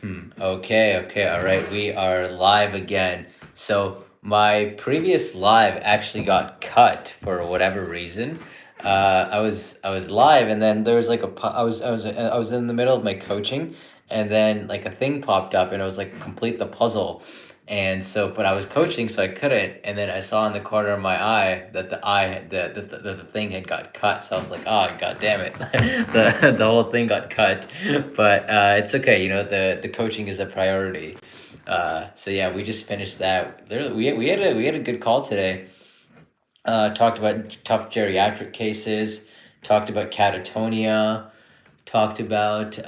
Okay, all right. We are live again. So my previous live actually got cut for whatever reason. I was live, and then there was like I was in the middle of my coaching, and then like a thing popped up, and it was like complete the puzzle. And so, but I was coaching, so I couldn't. And then I saw in the corner of my eye that the thing had got cut. So I was like, oh, god damn it, the whole thing got cut. But it's okay. The coaching is a priority. So yeah, we just finished that. We had a good call today. Talked about tough geriatric cases. Talked about catatonia. Talked about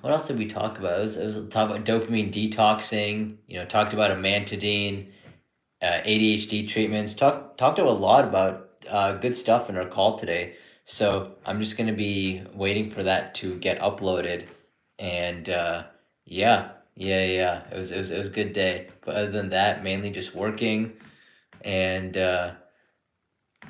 what else did we talk about? It was talk about dopamine detoxing. Talked about amantadine, ADHD treatments. Talked a lot about good stuff in our call today. So I'm just gonna be waiting for that to get uploaded, and yeah. It was a good day. But other than that, mainly just working, and yeah.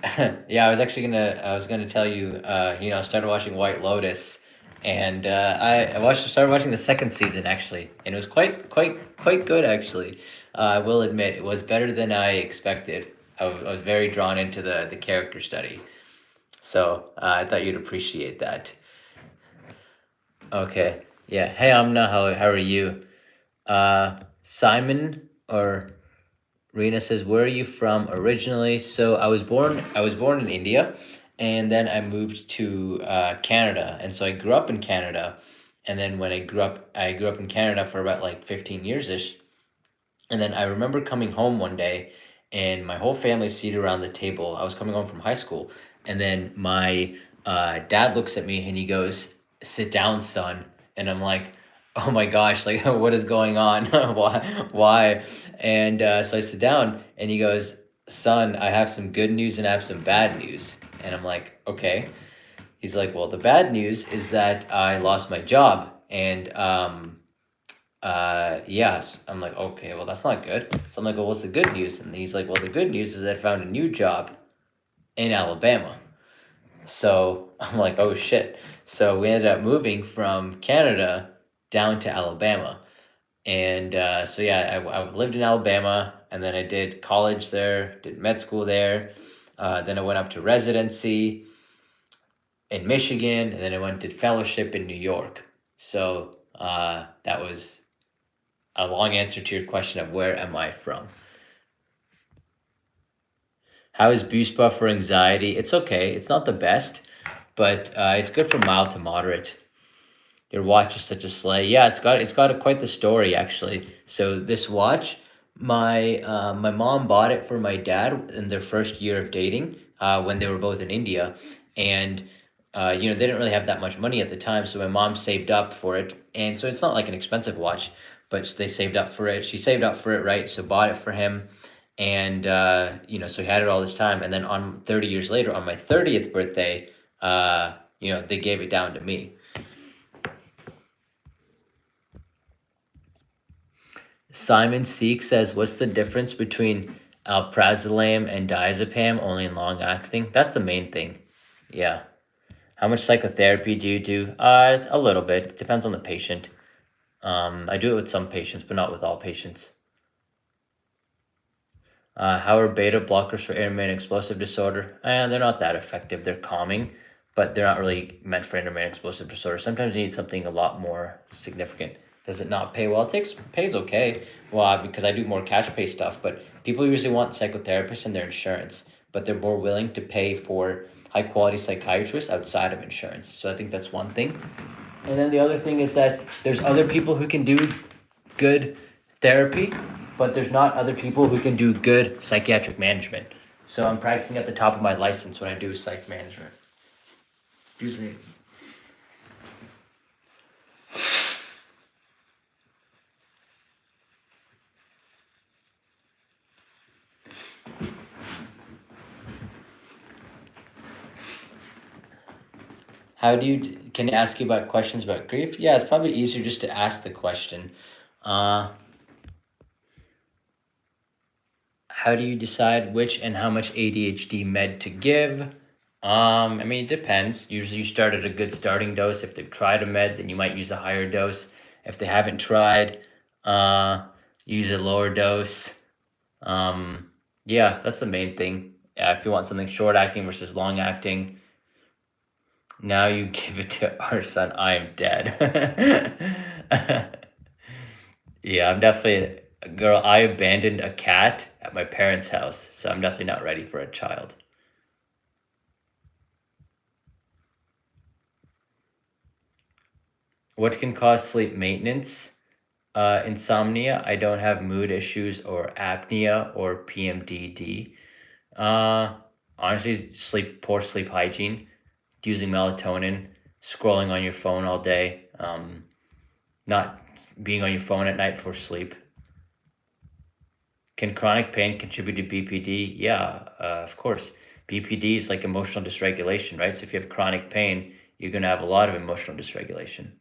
I was gonna tell you. I started watching White Lotus, and started watching the second season actually, and it was quite good actually. I will admit it was better than I expected. I was very drawn into the character study, so I thought you'd appreciate that. Okay, yeah. Hey, Amna, how are you? Simon or Rena says, "Where are you from originally?" So I was born in India, and then I moved to Canada, and so I grew up in Canada, and then when I grew up in Canada for about like 15 years ish, and then I remember coming home one day, and my whole family seated around the table. I was coming home from high school, and then my dad looks at me and he goes, "Sit down, son," and I'm like, "Oh my gosh, like what is going on? Why?" And so I sit down, and he goes, "Son, I have some good news and I have some bad news," and I'm like, "Okay." He's like, "Well, the bad news is that I lost my job, and yes." I'm like, "Okay, well, that's not good." So I'm like, "Well, what's the good news?" And he's like, "Well, the good news is I found a new job in Alabama." So I'm like, "Oh shit." So we ended up moving from Canada down to Alabama. And so yeah, I lived in Alabama, and then I did college there, did med school there. Then I went up to residency in Michigan, and then I went to fellowship in New York. So that was a long answer to your question of where am I from. How is Buspar for anxiety? It's okay. It's not the best, but it's good for mild to moderate. Your watch is such a sleigh. Yeah, it's got quite the story actually. So this watch, my mom bought it for my dad in their first year of dating, when they were both in India, and they didn't really have that much money at the time, so my mom saved up for it, and so it's not like an expensive watch, but they saved up for it. She saved up for it, right? So bought it for him, and so he had it all this time, and then on 30 years later, on my 30th birthday, they gave it down to me. Simon Seek says, "What's the difference between alprazolam and diazepam, only in long acting?" That's the main thing. Yeah. How much psychotherapy do you do? It's a little bit. It depends on the patient. I do it with some patients, but not with all patients. How are beta blockers for intermittent explosive disorder? They're not that effective. They're calming, but they're not really meant for intermittent explosive disorder. Sometimes you need something a lot more significant. Does it not pay well? Pays okay. Well, because I do more cash pay stuff, but people usually want psychotherapists and their insurance, but they're more willing to pay for high quality psychiatrists outside of insurance. So I think that's one thing. And then the other thing is that there's other people who can do good therapy, but there's not other people who can do good psychiatric management. So I'm practicing at the top of my license when I do psych management. Excuse me. Can I ask you about questions about grief? Yeah, it's probably easier just to ask the question. Uh, how do you decide which and how much ADHD med to give? I mean, it depends. Usually you start at a good starting dose. If they've tried a med, then you might use a higher dose. If they haven't tried, uh, use a lower dose. Yeah, that's the main thing. If you want something short acting versus long acting, now you give it to our son. I am dead. Yeah, I'm definitely girl. I abandoned a cat at my parents' house, so I'm definitely not ready for a child. What can cause sleep maintenance? Insomnia. I don't have mood issues or apnea or PMDD. Uh, Honestly, poor sleep hygiene, using melatonin, scrolling on your phone all day, not being on your phone at night before sleep. Can chronic pain contribute to BPD? Yeah, of course. BPD is like emotional dysregulation, right? So if you have chronic pain, you're going to have a lot of emotional dysregulation.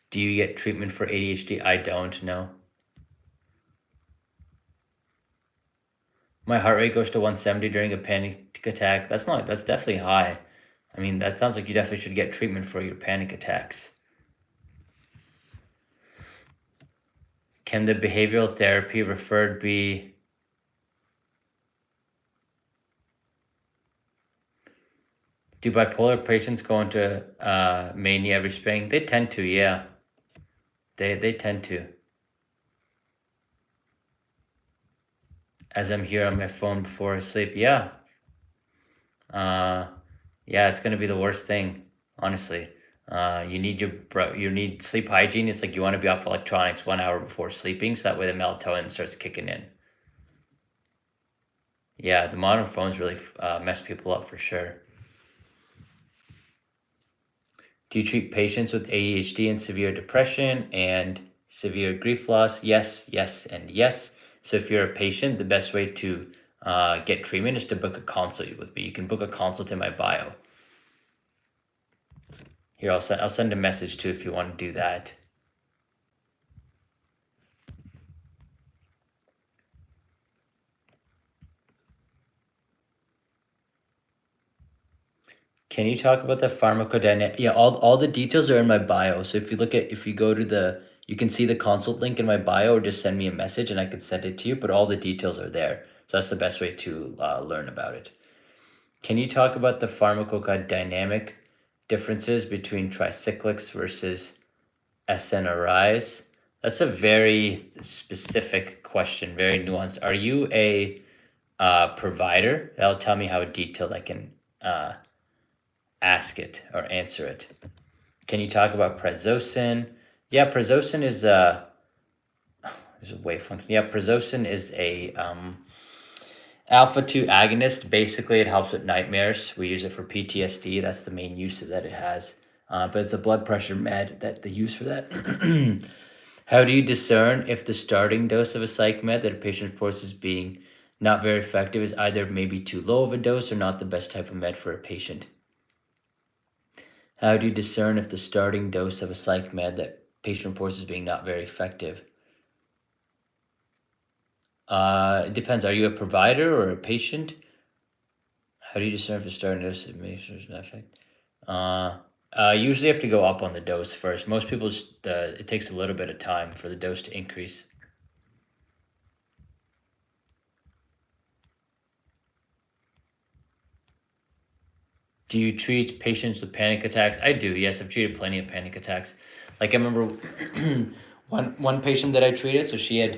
Do you get treatment for ADHD? I don't know. My heart rate goes to 170 during a panic attack. That's definitely high. I mean, that sounds like you definitely should get treatment for your panic attacks. Can the behavioral therapy referred be? Do bipolar patients go into mania every spring? They tend to, yeah. They tend to. As I'm here on my phone before I sleep, yeah. Uh, yeah, it's gonna be the worst thing, honestly. You need sleep hygiene. It's like you want to be off electronics 1 hour before sleeping, so that way the melatonin starts kicking in. Yeah, the modern phones really mess people up for sure. Do you treat patients with ADHD and severe depression and severe grief loss? Yes, yes, and yes. So if you're a patient, the best way to get treatment is to book a consult with me. You can book a consult in my bio. Here, I'll send a message too if you want to do that. Can you talk about the pharmacodynamic? Yeah, all the details are in my bio. So if you go to you can see the consult link in my bio, or just send me a message and I can send it to you. But all the details are there. So that's the best way to learn about it. Can you talk about the pharmacodynamic differences between tricyclics versus SNRIs? That's a very specific question, very nuanced. Are you a provider? That'll tell me how detailed I can ask it or answer it. Can you talk about Prazosin? Yeah, Prazosin is there's a wave function. Yeah, Prazosin is a alpha 2 agonist. Basically, it helps with nightmares. We use it for PTSD. That's the main use that it has. But it's a blood pressure med that they use for that. How do you discern if the starting dose of a psych med that a patient reports as being not very effective is either maybe too low of a dose or not the best type of med for a patient? How do you discern if the starting dose of a psych med that patient reports as being not very effective? It depends. Are you a provider or a patient? How do you discern if the starting dose of medication is not effective? Usually you have to go up on the dose first. Most people, it takes a little bit of time for the dose to increase. Do you treat patients with panic attacks? I do. Yes, I've treated plenty of panic attacks. Like I remember one patient that I treated. So she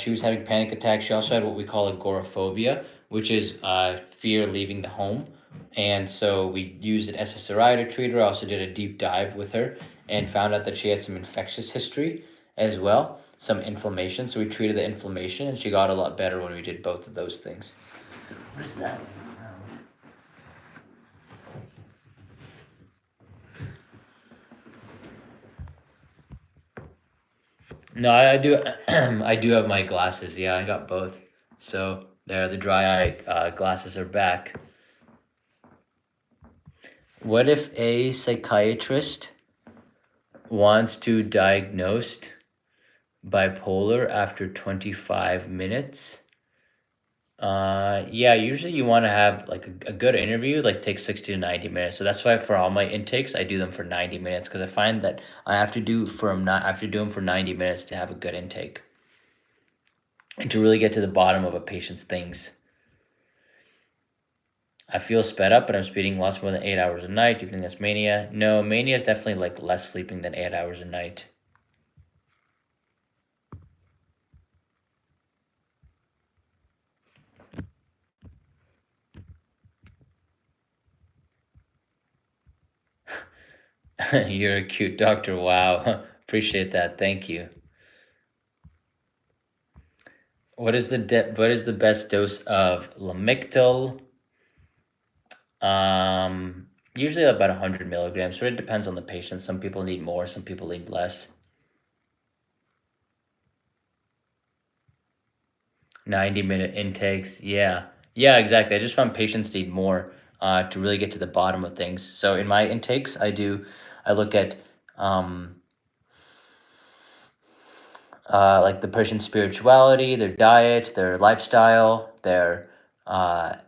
was having panic attacks. She also had what we call agoraphobia, which is fear leaving the home. And so we used an SSRI to treat her. I also did a deep dive with her and found out that she had some infectious history as well, some inflammation. So we treated the inflammation, and she got a lot better when we did both of those things. What is that? No, I do. I do have my glasses. Yeah, I got both. So there, the dry eye glasses are back. What if a psychiatrist Wants to diagnosed bipolar after 25 minutes. Yeah, usually you want to have like a good interview, like take 60 to 90 minutes. So that's why for all my intakes, I do them for 90 minutes because I find that I have to do from not I have to do them for 90 minutes to have a good intake and to really get to the bottom of a patient's things. I feel sped up, but I'm speeding lots more than 8 hours a night. Do you think that's mania? No, mania is definitely like less sleeping than 8 hours a night. You're a cute doctor. Wow. Appreciate that. Thank you. What is the best dose of Lamictal? Usually about 100 milligrams. So it depends on the patient. Some people need more, some people need less. 90-minute intakes. Yeah. Yeah, exactly. I just found patients need more to really get to the bottom of things. So in my intakes, I look at like the person's spirituality, their diet, their lifestyle, their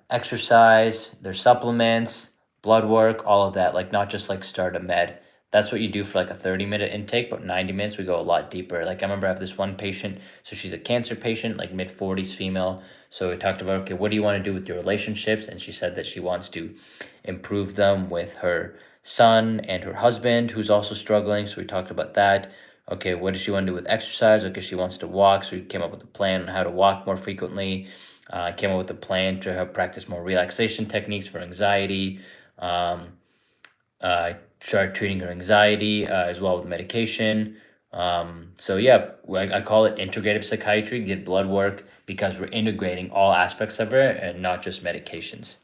exercise, their supplements, blood work, all of that. Like not just like start a med. That's what you do for like a 30-minute intake, but 90 minutes we go a lot deeper. Like I remember I have this one patient, so she's a cancer patient, like mid-40s female. So we talked about, okay, what do you want to do with your relationships? And she said that she wants to improve them with her son and her husband, who's also struggling. So we talked about that. Okay, what does she want to do with exercise? Okay, she wants to walk, so we came up with a plan on how to walk more frequently. Came up with a plan to help practice more relaxation techniques for anxiety. Um, Started treating her anxiety as well with medication. So yeah, I call it integrative psychiatry. Get blood work because we're integrating all aspects of it and not just medications.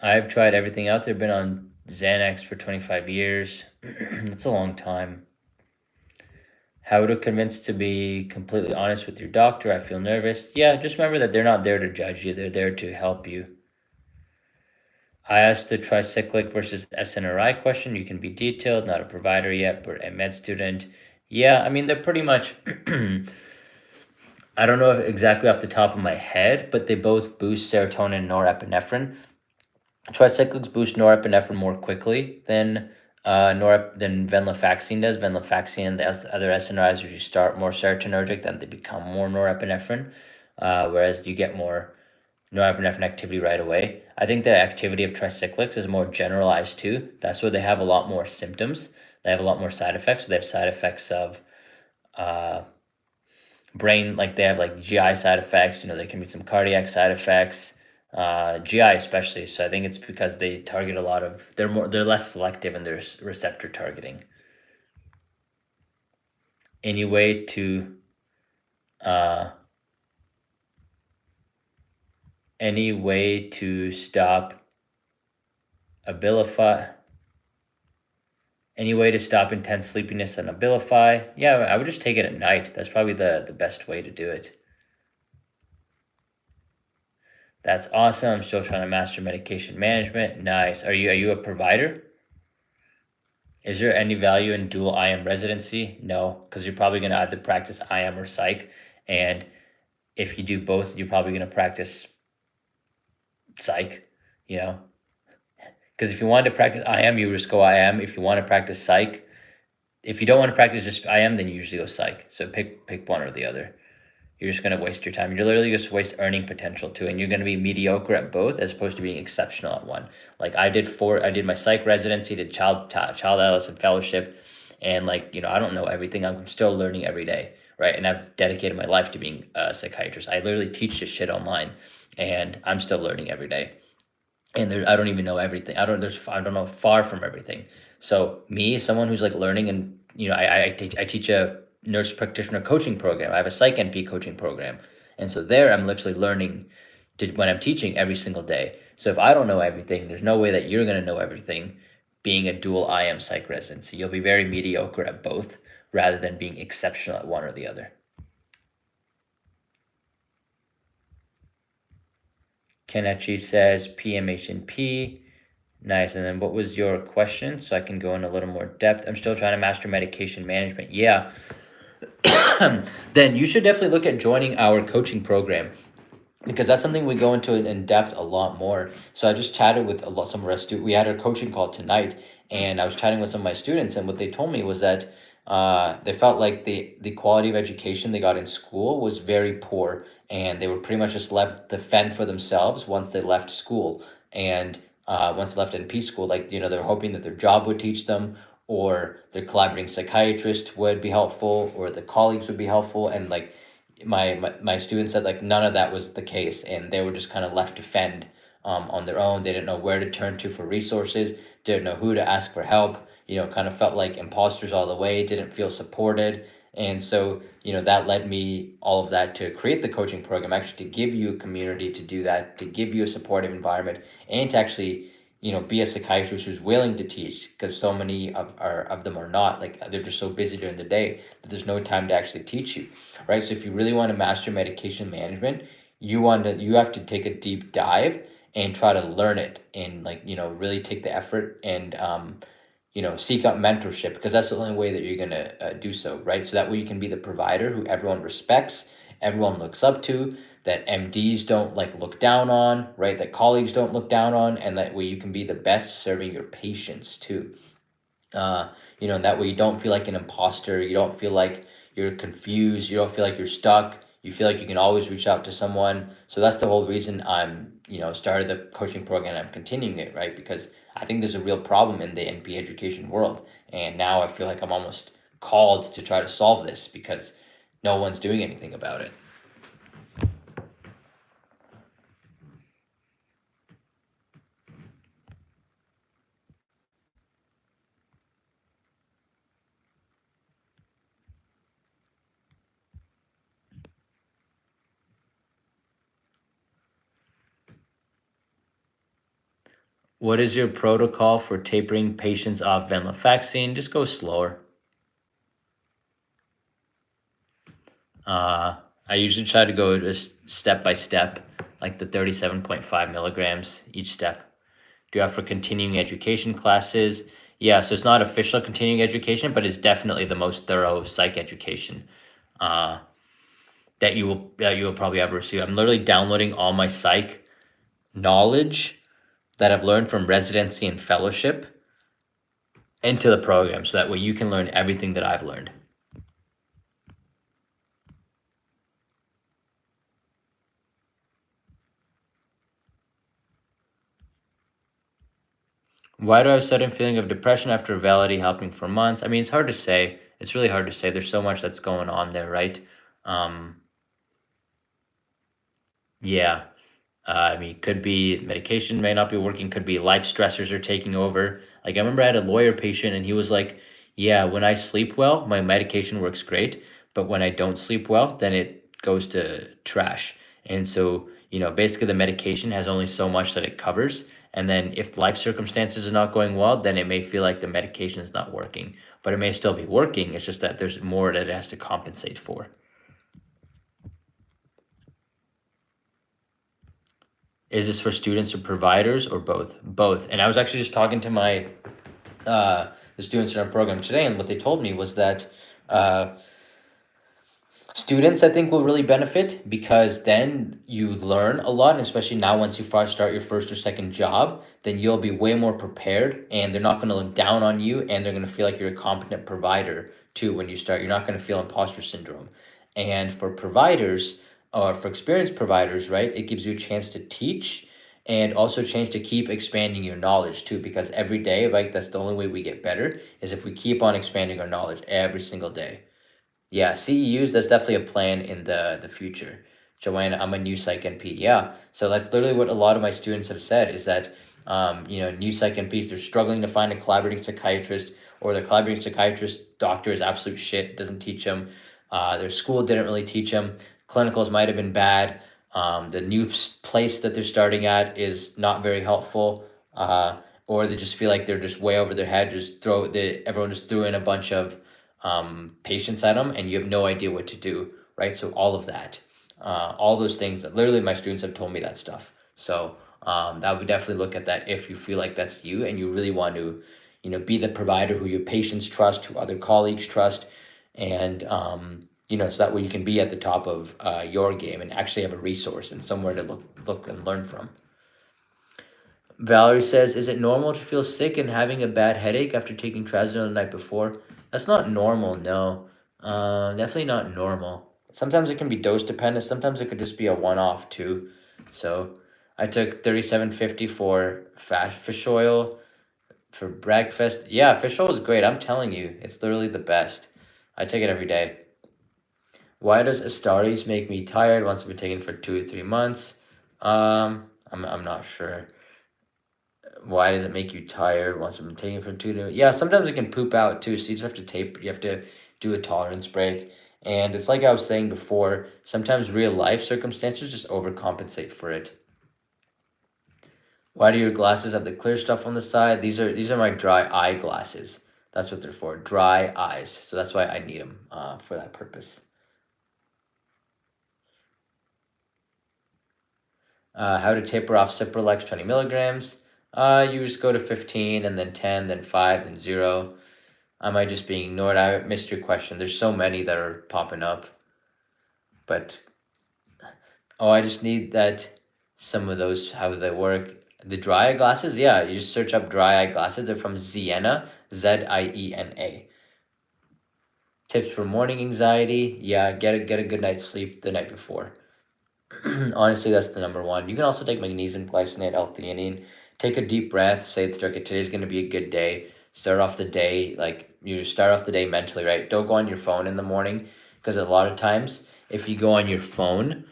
I've tried everything out there. Been on Xanax for 25 years. It's a long time. How to convince to be completely honest with your doctor. I feel nervous. Yeah, just remember that they're not there to judge you. They're there to help you. I asked the tricyclic versus SNRI question. You can be detailed, not a provider yet, but a med student. Yeah, I mean, they're pretty much, I don't know if exactly off the top of my head, but they both boost serotonin and norepinephrine. Tricyclics boost norepinephrine more quickly than venlafaxine does. Venlafaxine and the other SNRIs usually start more serotonergic, then they become more norepinephrine, whereas you get more norepinephrine activity right away. I think the activity of tricyclics is more generalized too. That's where they have a lot more symptoms. They have a lot more side effects. So they have side effects of uh, brain, like they have like GI side effects. There can be some cardiac side effects, GI especially. So I think it's because they target a lot of. They're less selective in their receptor targeting. Any way to uh, any way to stop Abilify? Any way to stop intense sleepiness on Abilify? Yeah, I would just take it at night. That's probably the best way to do it. That's awesome. I'm still trying to master medication management. Nice. Are you a provider? Is there any value in dual IM residency? No, because you're probably going to either practice IM or psych. And if you do both, you're probably going to practice psych, you know? Because if you wanted to practice IM, you would just go IM. If you want to practice psych, if you don't want to practice just IM, then you usually go psych. So pick one or the other. You're just going to waste your time. You're literally just waste earning potential too, and you're going to be mediocre at both as opposed to being exceptional at one. Like I did my psych residency, did child adolescent fellowship, and I don't know everything. I'm still learning every day, right? And I've dedicated my life to being a psychiatrist. I literally teach this shit online, and I'm still learning every day. And I don't even know everything. I don't know far from everything. So me, someone who's like learning, and I teach a nurse practitioner coaching program. I have a Psych-NP coaching program, and so there I'm literally learning when I'm teaching every single day. So if I don't know everything, there's no way that you're gonna know everything. Being a dual IM psych residency, you'll be very mediocre at both rather than being exceptional at one or the other. Kenichi says PMHNP. Nice. And then what was your question? So I can go in a little more depth. I'm still trying to master medication management. Yeah. Then you should definitely look at joining our coaching program, because that's something we go into in depth a lot more. So I just chatted with some of our students. We had our coaching call tonight, and I was chatting with some of my students, and what they told me was that they felt like the quality of education they got in school was very poor, and they were pretty much just left to fend for themselves once they left school. And once they left NP school, like, they're hoping that their job would teach them, or their collaborating psychiatrist would be helpful, or the colleagues would be helpful. And like, my students said, like, none of that was the case, and they were just kind of left to fend on their own. They didn't know where to turn to for resources, didn't know who to ask for help, kind of felt like imposters all the way, didn't feel supported. And so, that led me, all of that, to create the coaching program, actually to give you a community to do that, to give you a supportive environment, and to actually, be a psychiatrist who's willing to teach, because so many of them are not. Like, they're just so busy during the day that there's no time to actually teach you, right? So if you really want to master medication management, you have to take a deep dive and try to learn it, and like, really take the effort, and seek out mentorship, because that's the only way that you're gonna do so, right? So that way you can be the provider who everyone respects, everyone looks up to, that MDs don't like look down on, right? That colleagues don't look down on, and that way you can be the best serving your patients too. And that way you don't feel like an imposter, you don't feel like you're confused, you don't feel like you're stuck, you feel like you can always reach out to someone. So that's the whole reason I'm, started the coaching program, and I'm continuing it, right? Because I think there's a real problem in the NP education world, and now I feel like I'm almost called to try to solve this, because no one's doing anything about it. What is your protocol for tapering patients off venlafaxine? Just go slower. I usually try to go just step by step, like the 37.5 milligrams each step. Do you have for continuing education classes? Yeah, so it's not official continuing education, but it's definitely the most thorough psych education that you will probably ever receive. I'm literally downloading all my psych knowledge that I've learned from residency and fellowship into the program, so that way you can learn everything that I've learned. Why do I have a sudden feeling of depression after Validity helping for months? I mean, it's hard to say. It's really hard to say. There's so much that's going on there, right? Yeah. I mean, could be medication may not be working, could be life stressors are taking over. Like, I remember I had a lawyer patient, and he was like, yeah, when I sleep well, my medication works great. But when I don't sleep well, then it goes to trash. And so, basically the medication has only so much that it covers. And then if life circumstances are not going well, then it may feel like the medication is not working. But it may still be working. It's just that there's more that it has to compensate for. Is this for students or providers, or both? Both. And I was actually just talking to my the students in our program today, and what they told me was that students, I think, will really benefit, because then you learn a lot, and especially now once you first start your first or second job, then you'll be way more prepared, and they're not going to look down on you, and they're going to feel like you're a competent provider too when you start. You're not going to feel imposter syndrome. And for providers, or for experienced providers, right, it gives you a chance to teach, and also a chance to keep expanding your knowledge too, because every day, right, that's the only way we get better, is if we keep on expanding our knowledge every single day. Yeah, CEUs, that's definitely a plan in the future. Joanna, I'm a new psych NP. Yeah, so that's literally what a lot of my students have said, is that, new psych NPs, they're struggling to find a collaborating psychiatrist, or their collaborating psychiatrist doctor is absolute shit, doesn't teach them. Their school didn't really teach them. Clinicals might have been bad. The new place that they're starting at is not very helpful. Or they just feel like they're just way over their head. Everyone just threw in a bunch of patients at them, and you have no idea what to do, right? So all of that, all those things, that literally my students have told me that stuff. So I would definitely look at that if you feel like that's you and you really want to, be the provider who your patients trust, who other colleagues trust, and so that way you can be at the top of your game and actually have a resource and somewhere to look and learn from. Valerie says, is it normal to feel sick and having a bad headache after taking trazodone the night before? That's not normal, no. Definitely not normal. Sometimes it can be dose dependent. Sometimes it could just be a one-off too. So I took 3750 for fat fish oil for breakfast. Yeah, fish oil is great. I'm telling you, it's literally the best. I take it every day. Why does SNRIs make me tired once I've been taking it for 2 or 3 months? I'm not sure. Why does it make you tired once I've been taking it for 2 to... Yeah, sometimes it can poop out too, so you just have to tape. You have to do a tolerance break. And it's like I was saying before, sometimes real life circumstances just overcompensate for it. Why do your glasses have the clear stuff on the side? These are my dry eye glasses. That's what they're for, dry eyes. So that's why I need them for that purpose. How to taper off Cypralex 20 milligrams. You just go to 15 and then 10, then 5, then 0. Am I just being ignored? I missed your question. There's so many that are popping up. But, I just need that, some of those, how they work. The dry eye glasses, yeah, you just search up dry eye glasses. They're from Ziena, Ziena. Tips for morning anxiety, yeah, get a good night's sleep the night before. Honestly, that's the number one. You can also take magnesium glycinate, L-Theanine. Take a deep breath. Say it's okay, today's going to be a good day. Start off the day, you start off the day mentally, right? Don't go on your phone in the morning, because a lot of times, if you go on your phone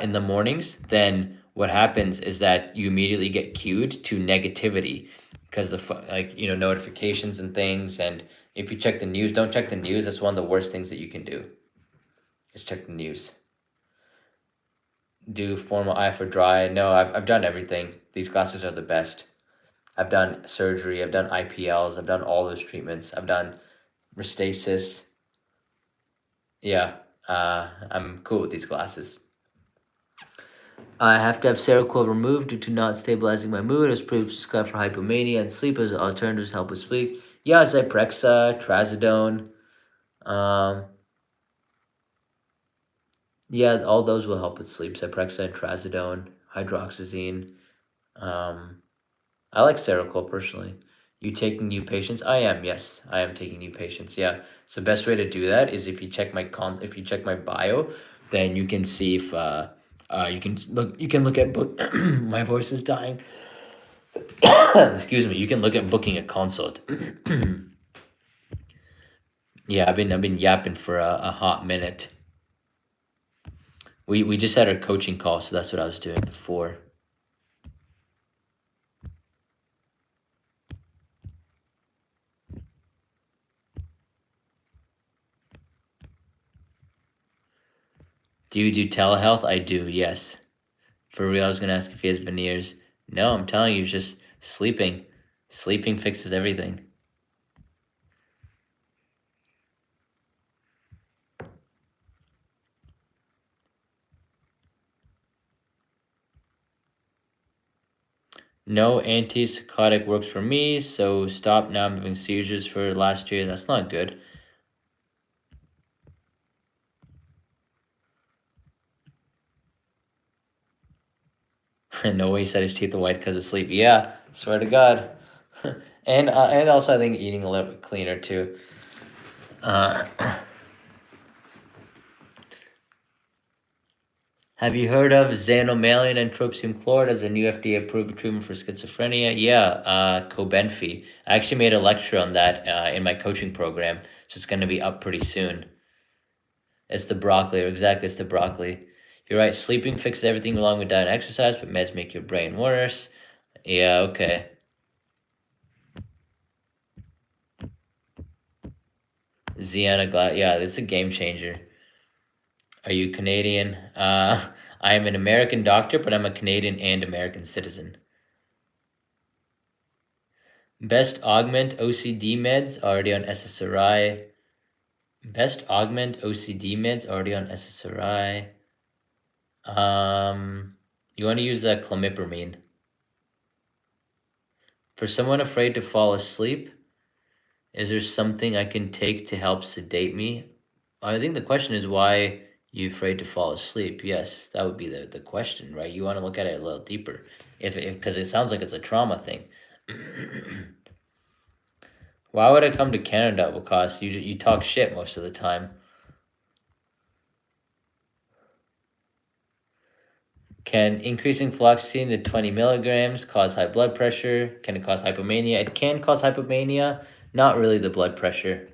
in the mornings, then what happens is that you immediately get cued to negativity, because notifications and things. And if you check the news, don't check the news. That's one of the worst things that you can do, is check the news. Do formal eye for dry? No, I've done everything. These glasses are the best. I've done surgery. I've done IPLs. I've done all those treatments. I've done Restasis. Yeah, I'm cool with these glasses. I have to have Seroquel removed due to not stabilizing my mood. It's prescribed for hypomania and sleep as alternatives to help with sleep. Yeah, Zyprexa, Trazodone. Yeah, all those will help with sleep. Zyprexa and Trazodone, hydroxyzine. I like Seroquel personally. You taking new patients? I am. Yes, I am taking new patients. Yeah. So best way to do that is if you check my bio, then you can see if you can look at book. My voice is dying. Excuse me. You can look at booking a consult. Yeah, I've been yapping for a hot minute. We just had our coaching call, so that's what I was doing before. Do you do telehealth? I do, yes. For real, I was going to ask if he has veneers. No, I'm telling you, it's just sleeping. Sleeping fixes everything. No antipsychotic works for me, so stop. Now I'm having seizures for last year. That's not good. No way he said his teeth are white because of sleep. Yeah, swear to God. and also I think eating a little bit cleaner too. Have you heard of Xanomeline-Trospium chloride as a new FDA-approved treatment for schizophrenia? Yeah, Cobenfy. I actually made a lecture on that in my coaching program, so it's going to be up pretty soon. It's the broccoli, exactly, it's the broccoli. You're right, sleeping fixes everything along with diet and exercise, but meds make your brain worse. Yeah, okay. Yeah, this is a game changer. Are you Canadian? I am an American doctor, but I'm a Canadian and American citizen. Best augment OCD meds already on SSRI. Best augment OCD meds already on SSRI. You want to use that clomipramine. For someone afraid to fall asleep, is there something I can take to help sedate me? I think the question is why you afraid to fall asleep. Yes, that would be the question, right? You want to look at it a little deeper. If because it sounds like it's a trauma thing. Why would I come to Canada? Because you talk shit most of the time. Can increasing fluoxetine to 20 milligrams cause high blood pressure? Can it cause hypomania? It can cause hypomania, not really the blood pressure.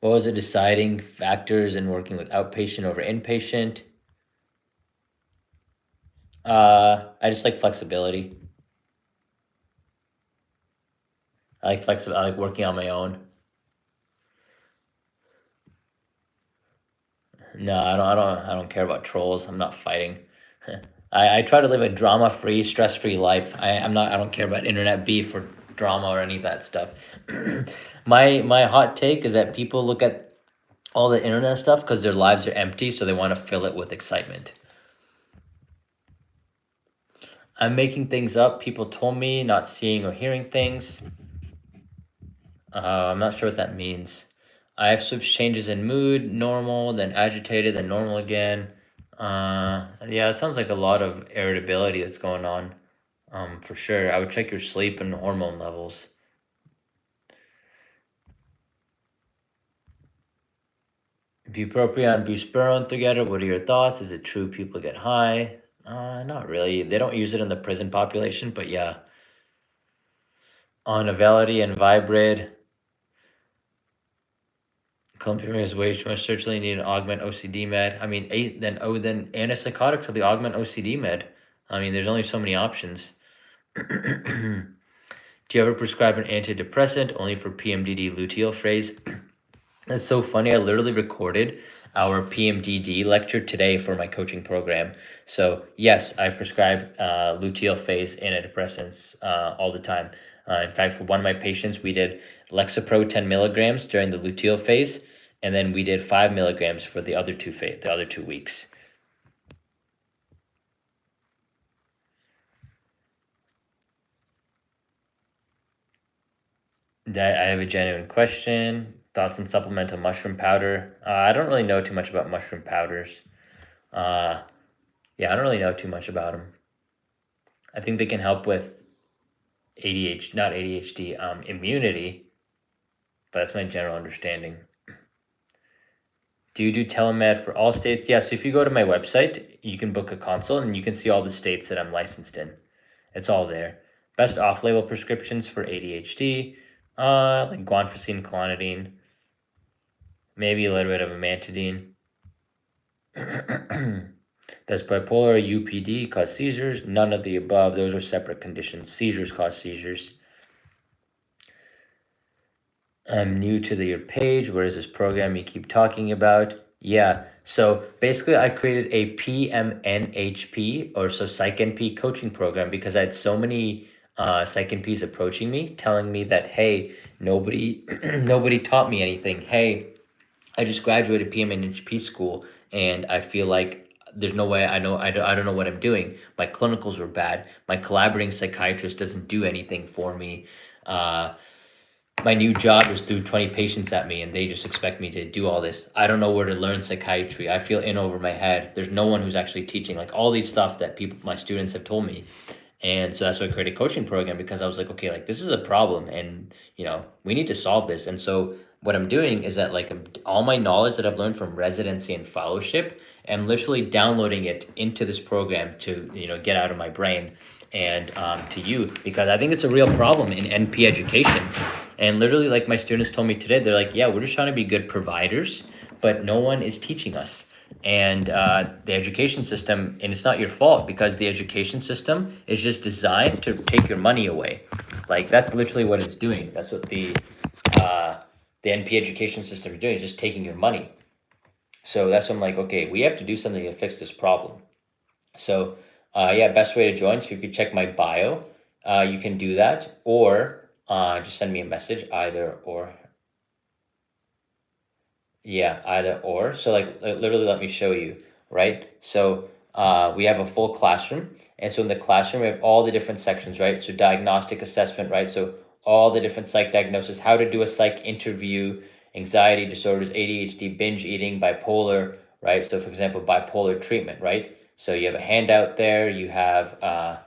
What was the deciding factors in working with outpatient over inpatient? I just like flexibility. I like working on my own. No, I don't care about trolls. I'm not fighting. I try to live a drama-free, stress-free life. I don't care about internet beef or drama or any of that stuff. My hot take is that people look at all the internet stuff because their lives are empty, so they want to fill it with excitement. I'm making things up. People told me, not seeing or hearing things. I'm not sure what that means. I have swift changes in mood, normal, then agitated, then normal again. Yeah, it sounds like a lot of irritability that's going on. For sure. I would check your sleep and hormone levels. Bupropion and buspirone together, what are your thoughts? Is it true people get high? Not really. They don't use it in the prison population, but yeah. On Auvelity and Vibrid, clomipramine is way too much. Certainly need an augment OCD med. I mean, then antipsychotics are the augment OCD med. I mean, there's only so many options. Do you ever prescribe an antidepressant only for PMDD luteal phase? That's so funny. I literally recorded our PMDD lecture today for my coaching program. So yes, I prescribe luteal phase antidepressants all the time. In fact, for one of my patients, we did Lexapro 10 milligrams during the luteal phase, and then we did 5 milligrams for the other 2 weeks. I have a genuine question. Thoughts on supplemental mushroom powder? I don't really know too much about mushroom powders. Yeah, I don't really know too much about them. I think they can help with not ADHD, immunity, but that's my general understanding. Do you do telemed for all states? Yeah, so if you go to my website, you can book a consult and you can see all the states that I'm licensed in. It's all there. Best off-label prescriptions for ADHD, like guanfacine, clonidine, maybe a little bit of amantadine. Does bipolar UPD cause seizures? None of the above. Those are separate conditions. Seizures cause seizures. I'm new to your page. What is this program you keep talking about? Yeah, so basically I created a PMNHP, or so Psych-NP coaching program, because I had so many Psych-NPs approaching me telling me that, hey, nobody nobody taught me anything. Hey, I just graduated PMNHP school and I feel like there's no way I don't know what I'm doing. My clinicals were bad. My collaborating psychiatrist doesn't do anything for me. My new job is through 20 patients at me and they just expect me to do all this. I don't know where to learn psychiatry. I feel in over my head. There's no one who's actually teaching, like all these stuff that my students have told me. And so that's why I created a coaching program, because I was like, okay, like this is a problem and we need to solve this. And so what I'm doing is that like all my knowledge that I've learned from residency and fellowship, I'm literally downloading it into this program to, get out of my brain and to you, because I think it's a real problem in NP education. And literally, like my students told me today, they're like, yeah, we're just trying to be good providers, but no one is teaching us. And the education system, and it's not your fault, because the education system is just designed to take your money away. Like that's literally what it's doing. That's what the NP education system is doing, is just taking your money. So that's when I'm like, okay, we have to do something to fix this problem. So yeah, best way to join. So if you check my bio, you can do that, or just send me a message, either or. Yeah, either or. So like literally, let me show you. right? So we have a full classroom. And so in the classroom, we have all the different sections, right? So diagnostic assessment, right? So all the different psych diagnoses, how to do a psych interview, anxiety disorders, ADHD, binge eating, bipolar, right? So for example, bipolar treatment, right? So you have a handout there, you have the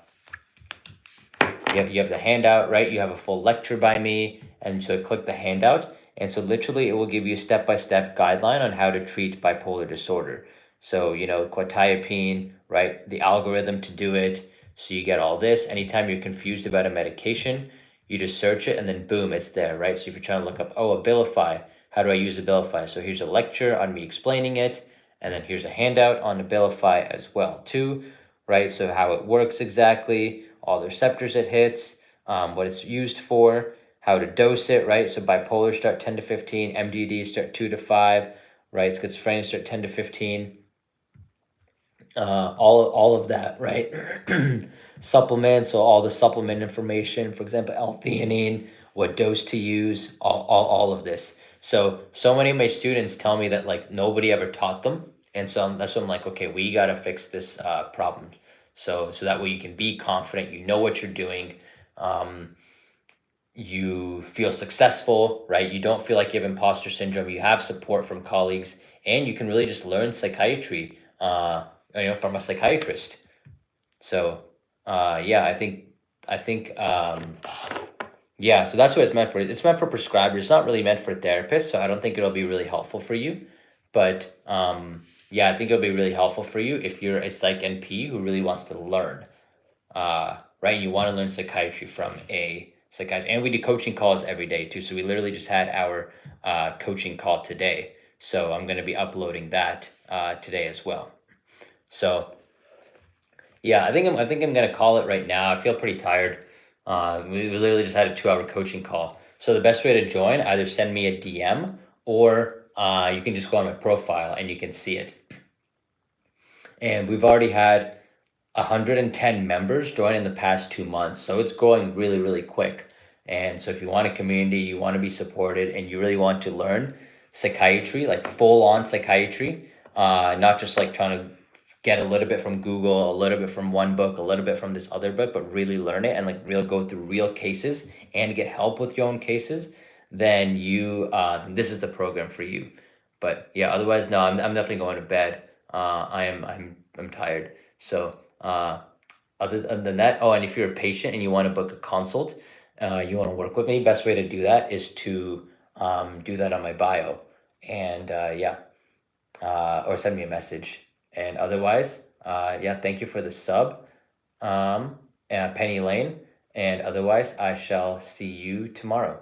handout, right? You have a full lecture by me, and so click the handout. And so literally it will give you a step-by-step guideline on how to treat bipolar disorder. So, quetiapine, right? The algorithm to do it. So you get all this. Anytime you're confused about a medication, you just search it and then boom, it's there, right? So if you're trying to look up, Abilify, how do I use Abilify? So here's a lecture on me explaining it, and then here's a handout on Abilify as well too, right? So how it works exactly, all the receptors it hits, what it's used for, how to dose it, right? So bipolar start 10 to 15, MDD start 2 to 5, right? Schizophrenia start 10 to 15. All of that, right? Supplements, so all the supplement information, for example, L-Theanine, what dose to use, all of this. So many of my students tell me that like nobody ever taught them, and so that's when I'm like, okay, we got to fix this problem. So that way you can be confident, you know what you're doing, you feel successful, right? You don't feel like you have imposter syndrome. You have support from colleagues, and you can really just learn psychiatry, from a psychiatrist. So, yeah, I think, yeah. So that's what it's meant for. It's meant for prescribers. It's not really meant for therapists. So I don't think it'll be really helpful for you. But yeah, I think it'll be really helpful for you if you're a psych NP who really wants to learn. Right? You want to learn psychiatry from a psychiatrist. And we do coaching calls every day too. So we literally just had our coaching call today. So I'm going to be uploading that today as well. So yeah, I think I'm going to call it right now. I feel pretty tired. We literally just had a 2-hour coaching call. So the best way to join, either send me a DM or you can just go on my profile and you can see it. And we've already had 110 members join in the past 2 months. So it's growing really, really quick. And so if you want a community, you want to be supported, and you really want to learn psychiatry, like full on psychiatry, not just like trying to get a little bit from Google, a little bit from one book, a little bit from this other book, but really learn it and like go through real cases and get help with your own cases, then this is the program for you. But yeah, otherwise, no, I'm definitely going to bed. I'm tired. So other than that, and if you're a patient and you want to book a consult, you want to work with me, best way to do that is to do that on my bio, and or send me a message. And otherwise, yeah, thank you for the sub, Penny Lane, and otherwise I shall see you tomorrow.